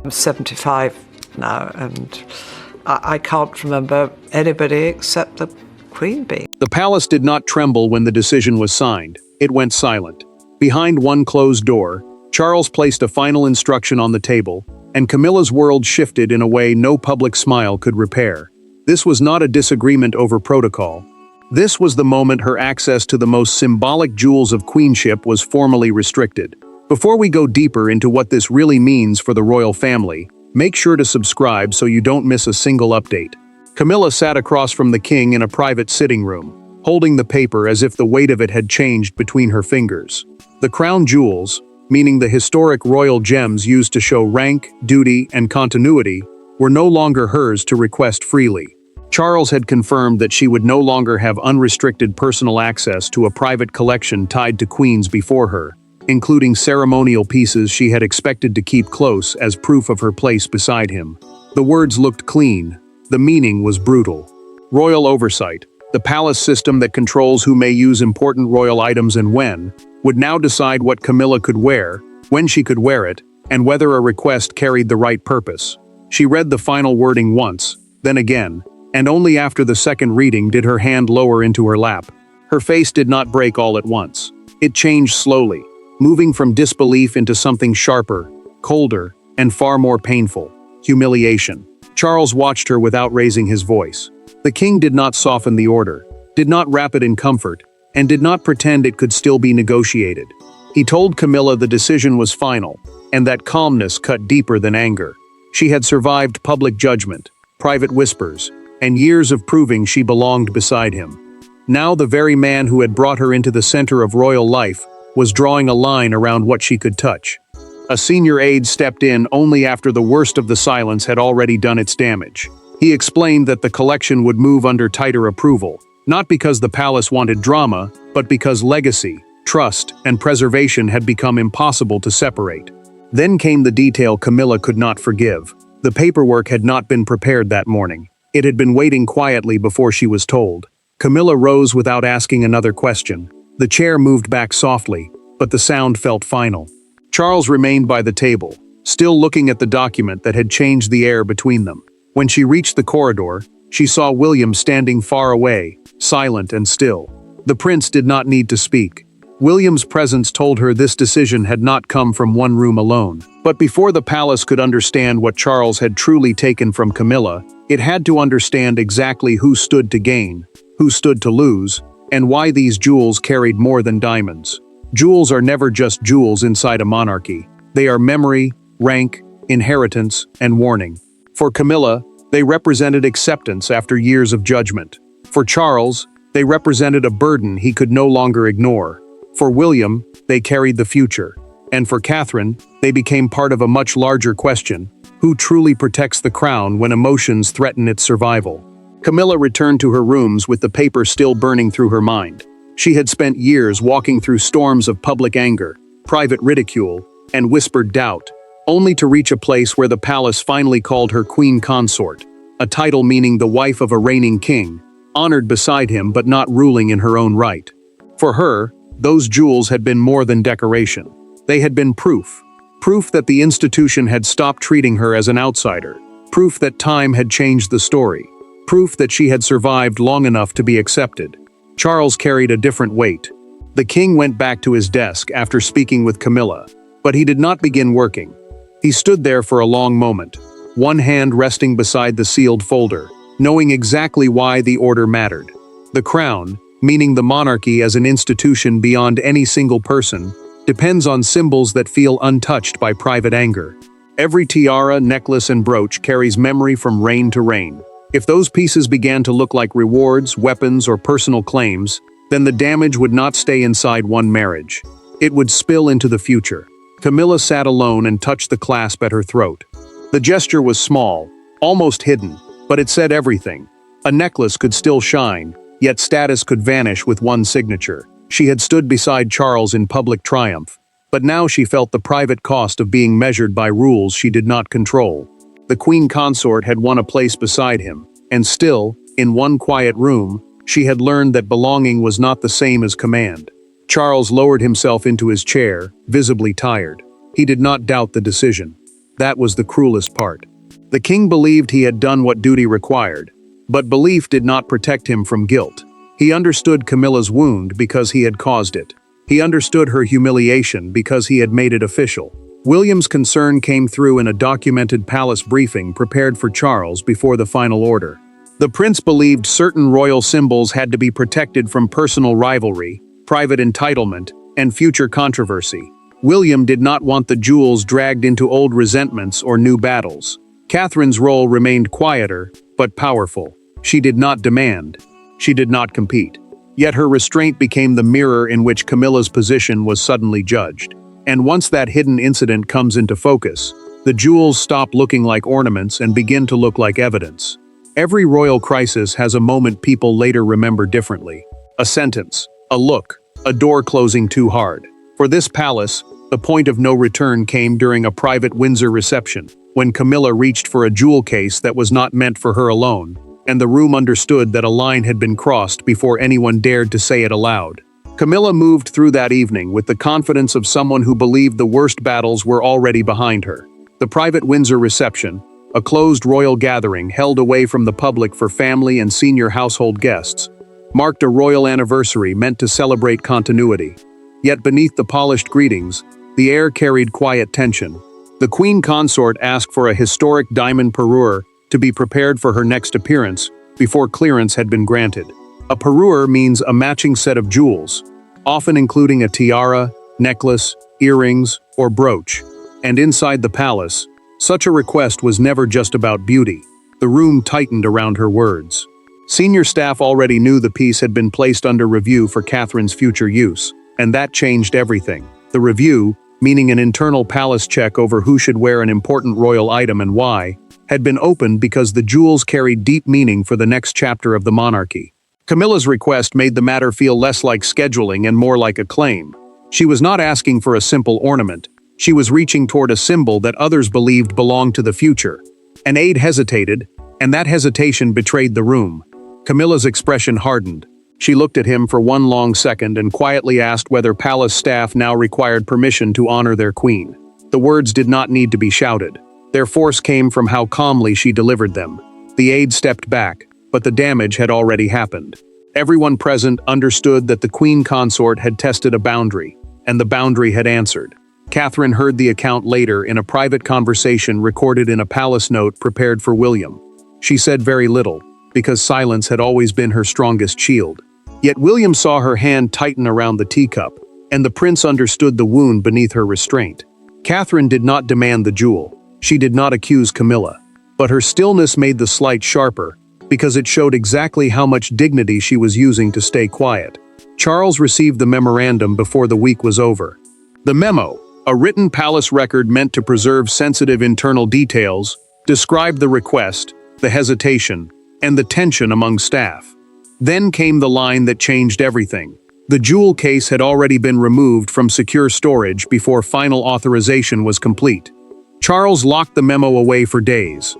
I'm 75 now, and I can't remember anybody except the Queen bee. The palace did not tremble when the decision was signed. It went silent. Behind one closed door, Charles placed a final instruction on the table, and Camilla's world shifted in a way no public smile could repair. This was not a disagreement over protocol. This was the moment her access to the most symbolic jewels of queenship was formally restricted. Before we go deeper into what this really means for the royal family, make sure to subscribe so you don't miss a single update. Camilla sat across from the king in a private sitting room, holding the paper as if the weight of it had changed between her fingers. The crown jewels, meaning the historic royal gems used to show rank, duty, and continuity, were no longer hers to request freely. Charles had confirmed that she would no longer have unrestricted personal access to a private collection tied to queens before her, including ceremonial pieces she had expected to keep close as proof of her place beside him. The words looked clean. The meaning was brutal. Royal oversight, the palace system that controls who may use important royal items and when, would now decide what Camilla could wear, when she could wear it, and whether a request carried the right purpose. She read the final wording once, then again, and only after the second reading did her hand lower into her lap. Her face did not break all at once. It changed slowly, moving from disbelief into something sharper, colder, and far more painful: humiliation. Charles watched her without raising his voice. The king did not soften the order, did not wrap it in comfort, and did not pretend it could still be negotiated. He told Camilla the decision was final, and that calmness cut deeper than anger. She had survived public judgment, private whispers, and years of proving she belonged beside him. Now the very man who had brought her into the center of royal life was drawing a line around what she could touch. A senior aide stepped in only after the worst of the silence had already done its damage. He explained that the collection would move under tighter approval, not because the palace wanted drama, but because legacy, trust, and preservation had become impossible to separate. Then came the detail Camilla could not forgive. The paperwork had not been prepared that morning. It had been waiting quietly before she was told. Camilla rose without asking another question. The chair moved back softly, but the sound felt final. Charles remained by the table, still looking at the document that had changed the air between them. When she reached the corridor, she saw William standing far away, silent and still. The prince did not need to speak. William's presence told her this decision had not come from one room alone. But before the palace could understand what Charles had truly taken from Camilla, it had to understand exactly who stood to gain, who stood to lose, and why these jewels carried more than diamonds. Jewels are never just jewels inside a monarchy. They are memory, rank, inheritance, and warning. For Camilla, they represented acceptance after years of judgment. For Charles, they represented a burden he could no longer ignore. For William, they carried the future. And for Catherine, they became part of a much larger question: who truly protects the crown when emotions threaten its survival? Camilla returned to her rooms with the paper still burning through her mind. She had spent years walking through storms of public anger, private ridicule, and whispered doubt, only to reach a place where the palace finally called her queen consort, a title meaning the wife of a reigning king, honored beside him but not ruling in her own right. For her, those jewels had been more than decoration. They had been proof. Proof that the institution had stopped treating her as an outsider. Proof that time had changed the story. Proof that she had survived long enough to be accepted. Charles carried a different weight. The king went back to his desk after speaking with Camilla, but he did not begin working. He stood there for a long moment, one hand resting beside the sealed folder, knowing exactly why the order mattered. The crown, meaning the monarchy as an institution beyond any single person, depends on symbols that feel untouched by private anger. Every tiara, necklace, and brooch carries memory from reign to reign. If those pieces began to look like rewards, weapons, or personal claims, then the damage would not stay inside one marriage. It would spill into the future. Camilla sat alone and touched the clasp at her throat. The gesture was small, almost hidden, but it said everything. A necklace could still shine, yet status could vanish with one signature. She had stood beside Charles in public triumph, but now she felt the private cost of being measured by rules she did not control. The queen consort had won a place beside him, and still, in one quiet room, she had learned that belonging was not the same as command. Charles lowered himself into his chair, visibly tired. He did not doubt the decision. That was the cruelest part. The king believed he had done what duty required, but belief did not protect him from guilt. He understood Camilla's wound because he had caused it. He understood her humiliation because he had made it official. William's concern came through in a documented palace briefing prepared for Charles before the final order. The prince believed certain royal symbols had to be protected from personal rivalry, private entitlement, and future controversy. William did not want the jewels dragged into old resentments or new battles. Catherine's role remained quieter, but powerful. She did not demand. She did not compete. Yet her restraint became the mirror in which Camilla's position was suddenly judged. And once that hidden incident comes into focus, the jewels stop looking like ornaments and begin to look like evidence. Every royal crisis has a moment people later remember differently. A sentence, a look, a door closing too hard. For this palace, the point of no return came during a private Windsor reception, when Camilla reached for a jewel case that was not meant for her alone, and the room understood that a line had been crossed before anyone dared to say it aloud. Camilla moved through that evening with the confidence of someone who believed the worst battles were already behind her. The private Windsor reception, a closed royal gathering held away from the public for family and senior household guests, marked a royal anniversary meant to celebrate continuity. Yet beneath the polished greetings, the air carried quiet tension. The queen consort asked for a historic diamond parure to be prepared for her next appearance before clearance had been granted. A parure means a matching set of jewels, often including a tiara, necklace, earrings, or brooch. And inside the palace, such a request was never just about beauty. The room tightened around her words. Senior staff already knew the piece had been placed under review for Catherine's future use, and that changed everything. The review, meaning an internal palace check over who should wear an important royal item and why, had been opened because the jewels carried deep meaning for the next chapter of the monarchy. Camilla's request made the matter feel less like scheduling and more like a claim. She was not asking for a simple ornament. She was reaching toward a symbol that others believed belonged to the future. An aide hesitated, and that hesitation betrayed the room. Camilla's expression hardened. She looked at him for one long second and quietly asked whether palace staff now required permission to honor their queen. The words did not need to be shouted. Their force came from how calmly she delivered them. The aide stepped back, but the damage had already happened. Everyone present understood that the queen consort had tested a boundary, and the boundary had answered. Catherine heard the account later in a private conversation recorded in a palace note prepared for William. She said very little, because silence had always been her strongest shield. Yet William saw her hand tighten around the teacup, and the prince understood the wound beneath her restraint. Catherine did not demand the jewel. She did not accuse Camilla. But her stillness made the slight sharper, because it showed exactly how much dignity she was using to stay quiet. Charles received the memorandum before the week was over. The memo, a written palace record meant to preserve sensitive internal details, described the request, the hesitation, and the tension among staff. Then came the line that changed everything. The jewel case had already been removed from secure storage before final authorization was complete. Charles locked the memo away for days.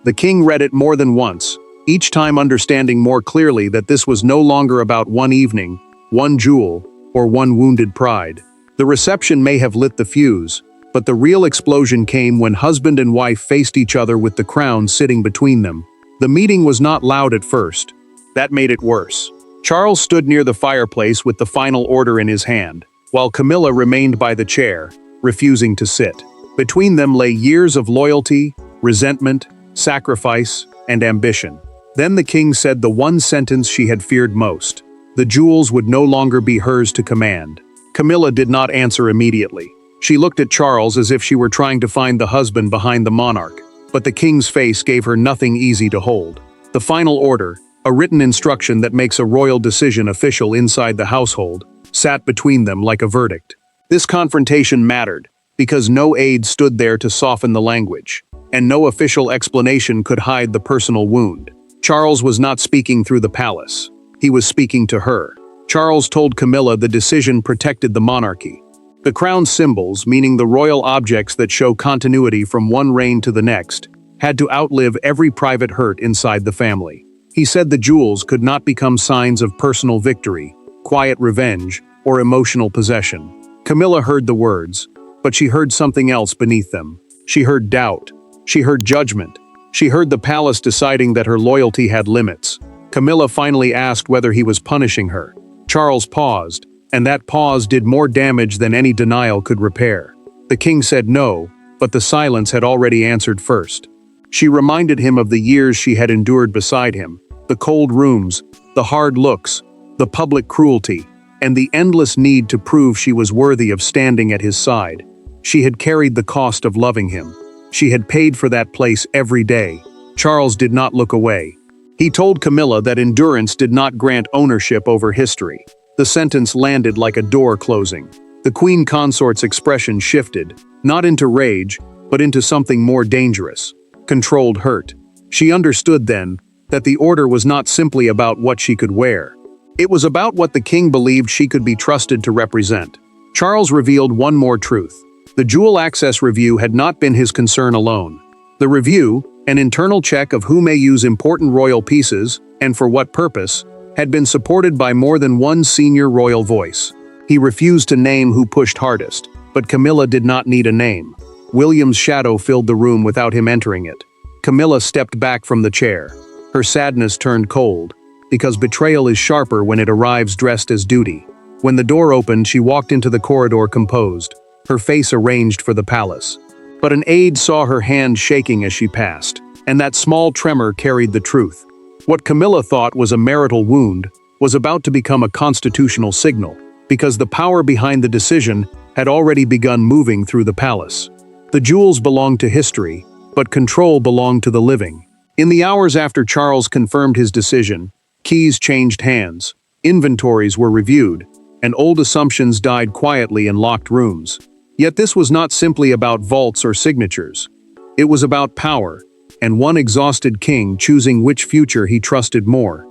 The king read it more than once, each time understanding more clearly that this was no longer about one evening, one jewel, or one wounded pride. The reception may have lit the fuse, but the real explosion came when husband and wife faced each other with the crown sitting between them. The meeting was not loud at first. That made it worse. Charles stood near the fireplace with the final order in his hand, while Camilla remained by the chair, refusing to sit. Between them lay years of loyalty, resentment, sacrifice, and ambition. Then the king said the one sentence she had feared most. The jewels would no longer be hers to command. Camilla did not answer immediately. She looked at Charles as if she were trying to find the husband behind the monarch, but the king's face gave her nothing easy to hold. The final order, a written instruction that makes a royal decision official inside the household, sat between them like a verdict. This confrontation mattered, because no aide stood there to soften the language, and no official explanation could hide the personal wound. Charles was not speaking through the palace. He was speaking to her. Charles told Camilla the decision protected the monarchy. The crown symbols, meaning the royal objects that show continuity from one reign to the next, had to outlive every private hurt inside the family. He said the jewels could not become signs of personal victory, quiet revenge, or emotional possession. Camilla heard the words, but she heard something else beneath them. She heard doubt. She heard judgment. She heard the palace deciding that her loyalty had limits. Camilla finally asked whether he was punishing her. Charles paused, and that pause did more damage than any denial could repair. The king said no, but the silence had already answered first. She reminded him of the years she had endured beside him, the cold rooms, the hard looks, the public cruelty, and the endless need to prove she was worthy of standing at his side. She had carried the cost of loving him. She had paid for that place every day. Charles did not look away. He told Camilla that endurance did not grant ownership over history. The sentence landed like a door closing. The queen consort's expression shifted, not into rage, but into something more dangerous: controlled hurt. She understood then that the order was not simply about what she could wear. It was about what the king believed she could be trusted to represent. Charles revealed one more truth. The Jewel Access Review had not been his concern alone. The review, an internal check of who may use important royal pieces, and for what purpose, had been supported by more than one senior royal voice. He refused to name who pushed hardest, but Camilla did not need a name. William's shadow filled the room without him entering it. Camilla stepped back from the chair. Her sadness turned cold, because betrayal is sharper when it arrives dressed as duty. When the door opened, she walked into the corridor composed, her face arranged for the palace. But an aide saw her hand shaking as she passed, and that small tremor carried the truth. What Camilla thought was a marital wound was about to become a constitutional signal, because the power behind the decision had already begun moving through the palace. The jewels belonged to history, but control belonged to the living. In the hours after Charles confirmed his decision, keys changed hands, inventories were reviewed, and old assumptions died quietly in locked rooms. Yet this was not simply about vaults or signatures. It was about power, and one exhausted king choosing which future he trusted more.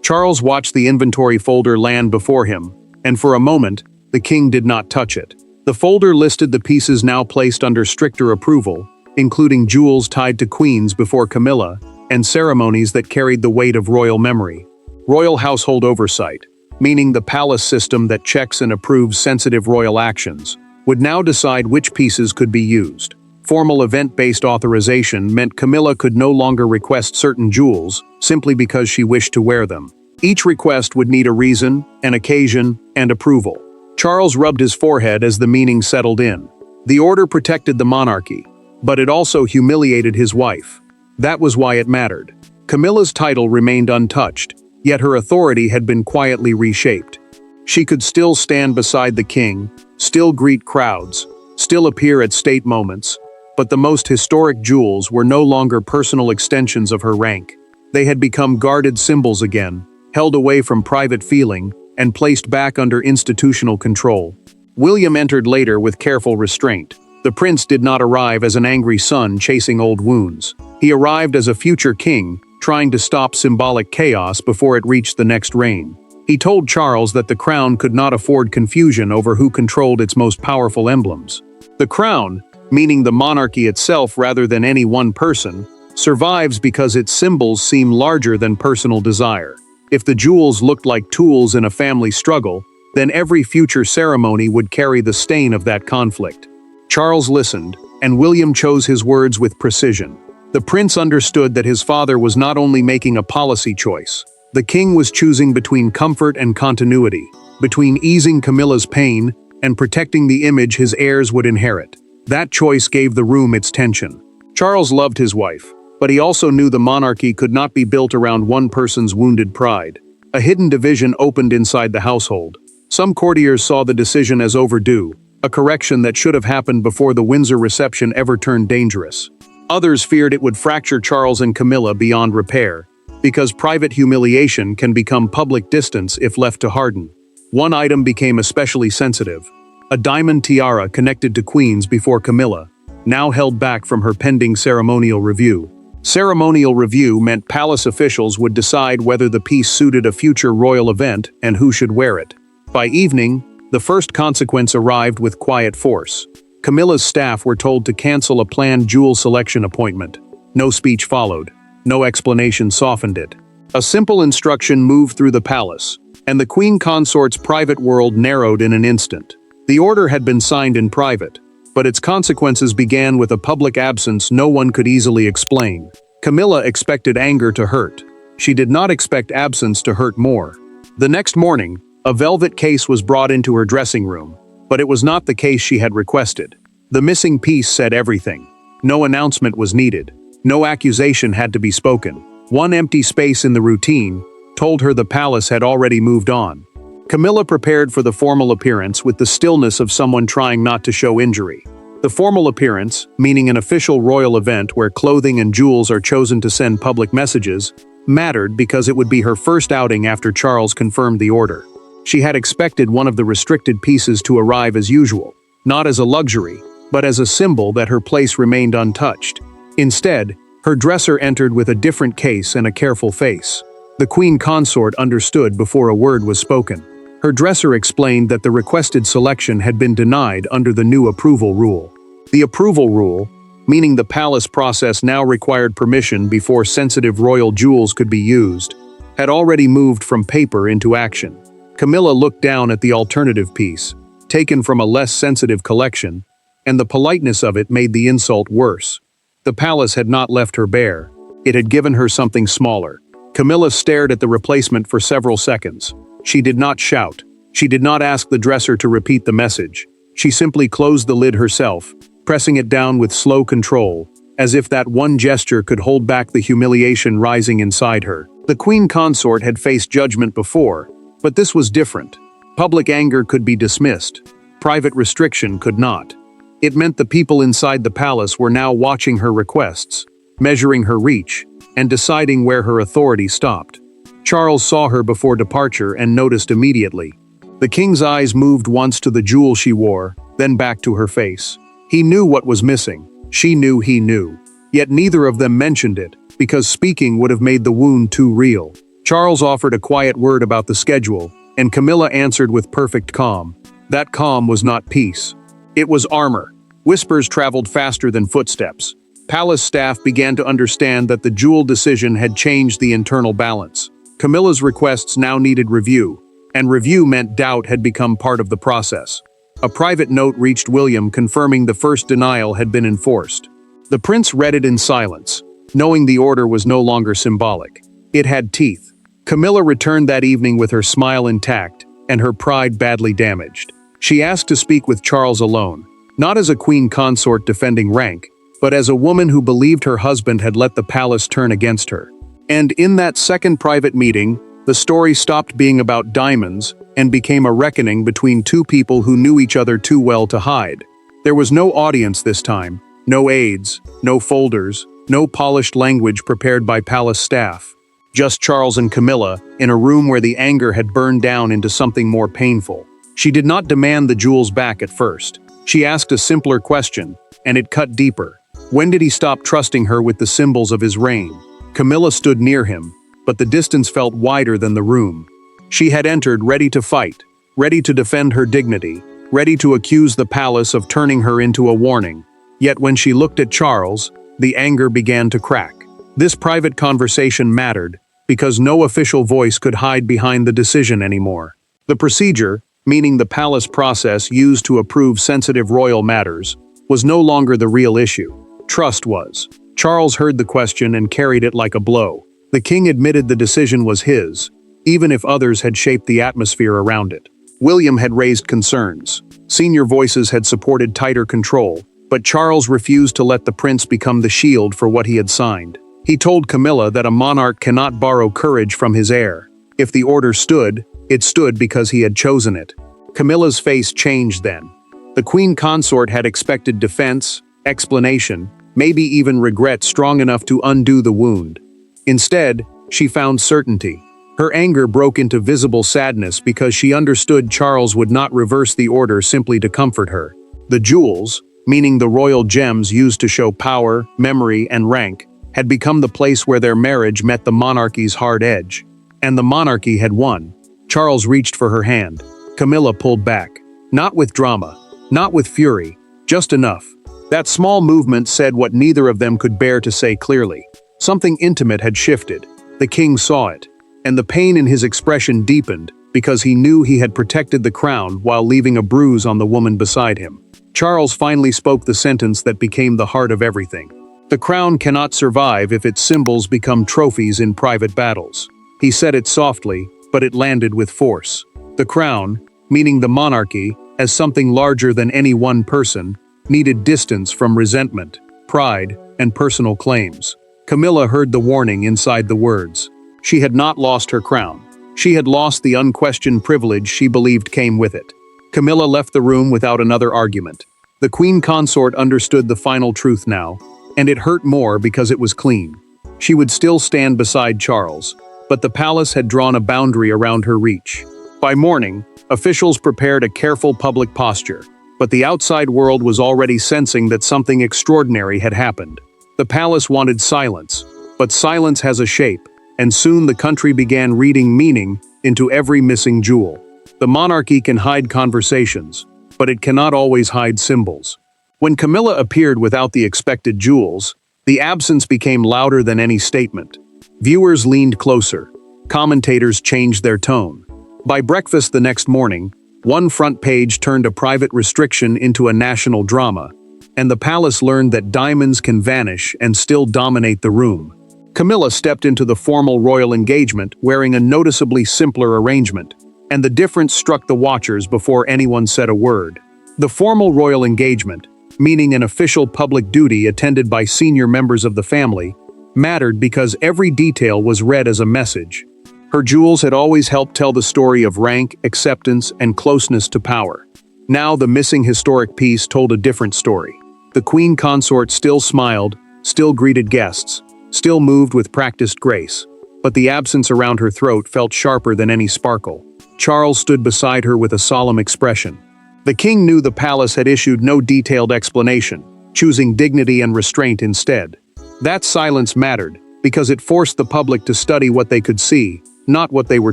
Charles watched the inventory folder land before him, and for a moment, the king did not touch it. The folder listed the pieces now placed under stricter approval, including jewels tied to queens before Camilla, and ceremonies that carried the weight of royal memory. Royal household oversight, meaning the palace system that checks and approves sensitive royal actions, would now decide which pieces could be used. Formal event-based authorization meant Camilla could no longer request certain jewels simply because she wished to wear them. Each request would need a reason, an occasion, and approval. Charles rubbed his forehead as the meaning settled in. The order protected the monarchy, but it also humiliated his wife. That was why it mattered. Camilla's title remained untouched, yet her authority had been quietly reshaped. She could still stand beside the king, still greet crowds, still appear at state moments, but the most historic jewels were no longer personal extensions of her rank. They had become guarded symbols again, held away from private feeling, and placed back under institutional control. William entered later with careful restraint. The prince did not arrive as an angry son chasing old wounds. He arrived as a future king, trying to stop symbolic chaos before it reached the next reign. He told Charles that the crown could not afford confusion over who controlled its most powerful emblems. The crown, meaning the monarchy itself rather than any one person, survives because its symbols seem larger than personal desire. If the jewels looked like tools in a family struggle, then every future ceremony would carry the stain of that conflict. Charles listened, and William chose his words with precision. The prince understood that his father was not only making a policy choice. The king was choosing between comfort and continuity, between easing Camilla's pain and protecting the image his heirs would inherit. That choice gave the room its tension. Charles loved his wife, but he also knew the monarchy could not be built around one person's wounded pride. A hidden division opened inside the household. Some courtiers saw the decision as overdue, a correction that should have happened before the Windsor reception ever turned dangerous. Others feared it would fracture Charles and Camilla beyond repair, because private humiliation can become public distance if left to harden. One item became especially sensitive: a diamond tiara connected to queens before Camilla, now held back from her pending ceremonial review. Ceremonial review meant palace officials would decide whether the piece suited a future royal event and who should wear it. By evening, the first consequence arrived with quiet force. Camilla's staff were told to cancel a planned jewel selection appointment. No speech followed. No explanation softened it. A simple instruction moved through the palace, and the queen consort's private world narrowed in an instant. The order had been signed in private, but its consequences began with a public absence no one could easily explain. Camilla expected anger to hurt. She did not expect absence to hurt more. The next morning, a velvet case was brought into her dressing room, but it was not the case she had requested. The missing piece said everything. No announcement was needed. No accusation had to be spoken. One empty space in the routine told her the palace had already moved on. Camilla prepared for the formal appearance with the stillness of someone trying not to show injury. The formal appearance, meaning an official royal event where clothing and jewels are chosen to send public messages, mattered because it would be her first outing after Charles confirmed the order. She had expected one of the restricted pieces to arrive as usual, not as a luxury, but as a symbol that her place remained untouched. Instead, her dresser entered with a different case and a careful face. The queen consort understood before a word was spoken. Her dresser explained that the requested selection had been denied under the new approval rule. The approval rule, meaning the palace process now required permission before sensitive royal jewels could be used, had already moved from paper into action. Camilla looked down at the alternative piece, taken from a less sensitive collection, and the politeness of it made the insult worse. The palace had not left her bare. It had given her something smaller. Camilla stared at the replacement for several seconds. She did not shout. She did not ask the dresser to repeat the message. She simply closed the lid herself, pressing it down with slow control, as if that one gesture could hold back the humiliation rising inside her. The queen consort had faced judgment before, but this was different. Public anger could be dismissed. Private restriction could not. It meant the people inside the palace were now watching her requests, measuring her reach, and deciding where her authority stopped. Charles saw her before departure and noticed immediately. The king's eyes moved once to the jewel she wore, then back to her face. He knew what was missing. She knew he knew. Yet neither of them mentioned it, because speaking would have made the wound too real. Charles offered a quiet word about the schedule, and Camilla answered with perfect calm. That calm was not peace. It was armor. Whispers traveled faster than footsteps. Palace staff began to understand that the jewel decision had changed the internal balance. Camilla's requests now needed review, and review meant doubt had become part of the process. A private note reached William confirming the first denial had been enforced. The prince read it in silence, knowing the order was no longer symbolic. It had teeth. Camilla returned that evening with her smile intact and her pride badly damaged. She asked to speak with Charles alone, not as a queen consort defending rank, but as a woman who believed her husband had let the palace turn against her. And in that second private meeting, the story stopped being about diamonds and became a reckoning between two people who knew each other too well to hide. There was no audience this time, no aides, no folders, no polished language prepared by palace staff. Just Charles and Camilla, in a room where the anger had burned down into something more painful. She did not demand the jewels back at first. She asked a simpler question, and it cut deeper. When did he stop trusting her with the symbols of his reign? Camilla stood near him, but the distance felt wider than the room. She had entered ready to fight, ready to defend her dignity, ready to accuse the palace of turning her into a warning. Yet when she looked at Charles, the anger began to crack. This private conversation mattered, because no official voice could hide behind the decision anymore. The procedure, meaning the palace process used to approve sensitive royal matters, was no longer the real issue. Trust was. Charles heard the question and carried it like a blow. The king admitted the decision was his, even if others had shaped the atmosphere around it. William had raised concerns. Senior voices had supported tighter control, but Charles refused to let the prince become the shield for what he had signed. He told Camilla that a monarch cannot borrow courage from his heir. If the order stood, it stood because he had chosen it. Camilla's face changed then. The queen consort had expected defense, explanation, maybe even regret strong enough to undo the wound. Instead, she found certainty. Her anger broke into visible sadness because she understood Charles would not reverse the order simply to comfort her. The jewels, meaning the royal gems used to show power, memory, and rank, had become the place where their marriage met the monarchy's hard edge. And the monarchy had won. Charles reached for her hand. Camilla pulled back. Not with drama, not with fury, just enough. That small movement said what neither of them could bear to say clearly. Something intimate had shifted. The king saw it, and the pain in his expression deepened because he knew he had protected the crown while leaving a bruise on the woman beside him. Charles finally spoke the sentence that became the heart of everything. The crown cannot survive if its symbols become trophies in private battles. He said it softly, but it landed with force. The crown, meaning the monarchy, as something larger than any one person, needed distance from resentment, pride, and personal claims. Camilla heard the warning inside the words. She had not lost her crown. She had lost the unquestioned privilege she believed came with it. Camilla left the room without another argument. The queen consort understood the final truth now, and it hurt more because it was clean. She would still stand beside Charles, but the palace had drawn a boundary around her reach. By morning, officials prepared a careful public posture, but the outside world was already sensing that something extraordinary had happened. The palace wanted silence, but silence has a shape, and soon the country began reading meaning into every missing jewel. The monarchy can hide conversations, but it cannot always hide symbols. When Camilla appeared without the expected jewels, the absence became louder than any statement. Viewers leaned closer. Commentators changed their tone. By breakfast the next morning, one front page turned a private restriction into a national drama, and the palace learned that diamonds can vanish and still dominate the room. Camilla stepped into the formal royal engagement wearing a noticeably simpler arrangement, and the difference struck the watchers before anyone said a word. The formal royal engagement, meaning an official public duty attended by senior members of the family, mattered because every detail was read as a message. Her jewels had always helped tell the story of rank, acceptance, and closeness to power. Now the missing historic piece told a different story. The queen consort still smiled, still greeted guests, still moved with practiced grace, but the absence around her throat felt sharper than any sparkle. Charles stood beside her with a solemn expression. The king knew the palace had issued no detailed explanation, choosing dignity and restraint instead. That silence mattered, because it forced the public to study what they could see, not what they were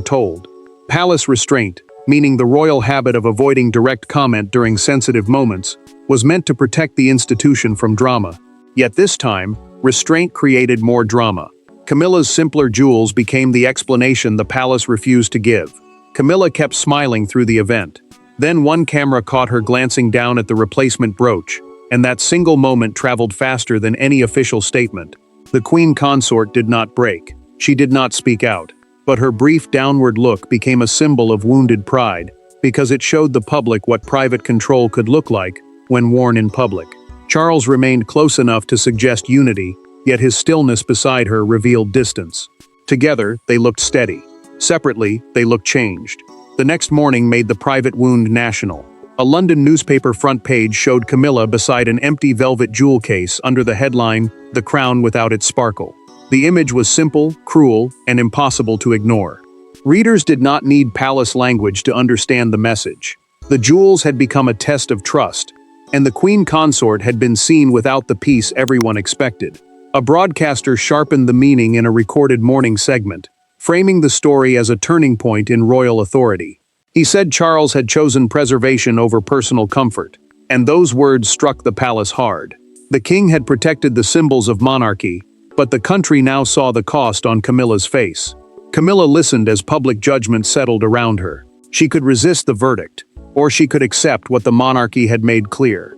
told. Palace restraint, meaning the royal habit of avoiding direct comment during sensitive moments, was meant to protect the institution from drama. Yet this time, restraint created more drama. Camilla's simpler jewels became the explanation the palace refused to give. Camilla kept smiling through the event. Then one camera caught her glancing down at the replacement brooch, and that single moment traveled faster than any official statement. The queen consort did not break. She did not speak out. But her brief downward look became a symbol of wounded pride, because it showed the public what private control could look like when worn in public. Charles remained close enough to suggest unity, yet his stillness beside her revealed distance. Together, they looked steady. Separately, they looked changed. The next morning made the private wound national. A London newspaper front page showed Camilla beside an empty velvet jewel case under the headline, "The Crown Without Its Sparkle." The image was simple, cruel, and impossible to ignore. Readers did not need palace language to understand the message. The jewels had become a test of trust, and the queen consort had been seen without the peace everyone expected. A broadcaster sharpened the meaning in a recorded morning segment, framing the story as a turning point in royal authority. He said Charles had chosen preservation over personal comfort, and those words struck the palace hard. The king had protected the symbols of monarchy, but the country now saw the cost on Camilla's face. Camilla listened as public judgment settled around her. She could resist the verdict, or she could accept what the monarchy had made clear.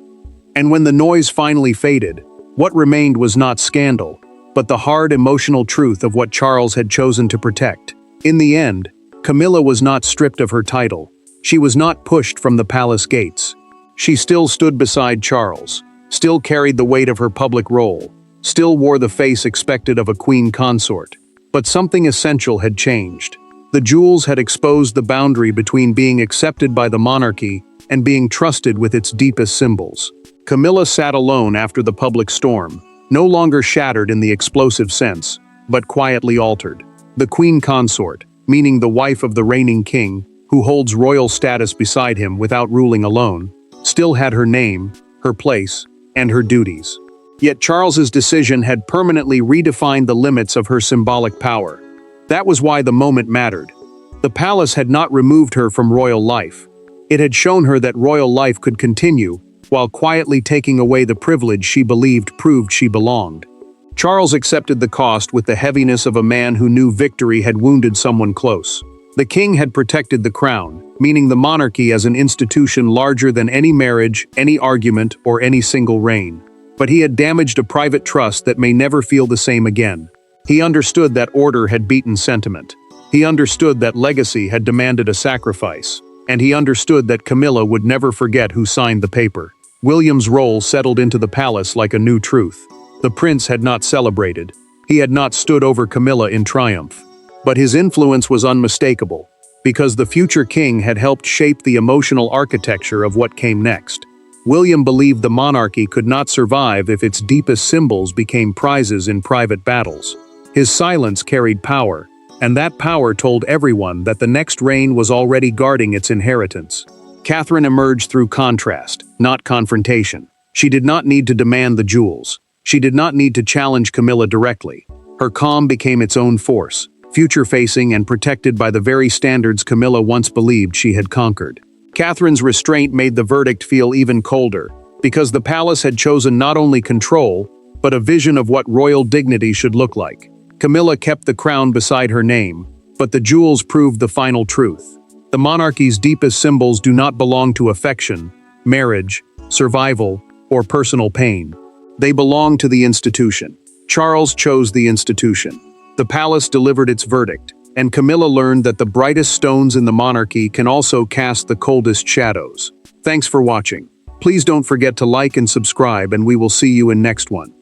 And when the noise finally faded, what remained was not scandal, but the hard emotional truth of what Charles had chosen to protect. In the end, Camilla was not stripped of her title. She was not pushed from the palace gates. She still stood beside Charles, still carried the weight of her public role, still wore the face expected of a queen consort. But something essential had changed. The jewels had exposed the boundary between being accepted by the monarchy and being trusted with its deepest symbols. Camilla sat alone after the public storm, no longer shattered in the explosive sense, but quietly altered. The queen consort, meaning the wife of the reigning king, who holds royal status beside him without ruling alone, still had her name, her place, and her duties. Yet Charles's decision had permanently redefined the limits of her symbolic power. That was why the moment mattered. The palace had not removed her from royal life. It had shown her that royal life could continue, while quietly taking away the privilege she believed proved she belonged. Charles accepted the cost with the heaviness of a man who knew victory had wounded someone close. The king had protected the crown, meaning the monarchy as an institution larger than any marriage, any argument, or any single reign. But he had damaged a private trust that may never feel the same again. He understood that order had beaten sentiment. He understood that legacy had demanded a sacrifice. And he understood that Camilla would never forget who signed the paper. William's role settled into the palace like a new truth. The prince had not celebrated. He had not stood over Camilla in triumph. But his influence was unmistakable, because the future king had helped shape the emotional architecture of what came next. William believed the monarchy could not survive if its deepest symbols became prizes in private battles. His silence carried power, and that power told everyone that the next reign was already guarding its inheritance. Catherine emerged through contrast, not confrontation. She did not need to demand the jewels. She did not need to challenge Camilla directly. Her calm became its own force, future-facing and protected by the very standards Camilla once believed she had conquered. Catherine's restraint made the verdict feel even colder, because the palace had chosen not only control, but a vision of what royal dignity should look like. Camilla kept the crown beside her name, but the jewels proved the final truth. The monarchy's deepest symbols do not belong to affection, marriage, survival, or personal pain. They belong to the institution. Charles chose the institution. The palace delivered its verdict, and Camilla learned that the brightest stones in the monarchy can also cast the coldest shadows. Thanks for watching. Please don't forget to like and subscribe, and we will see you in next one.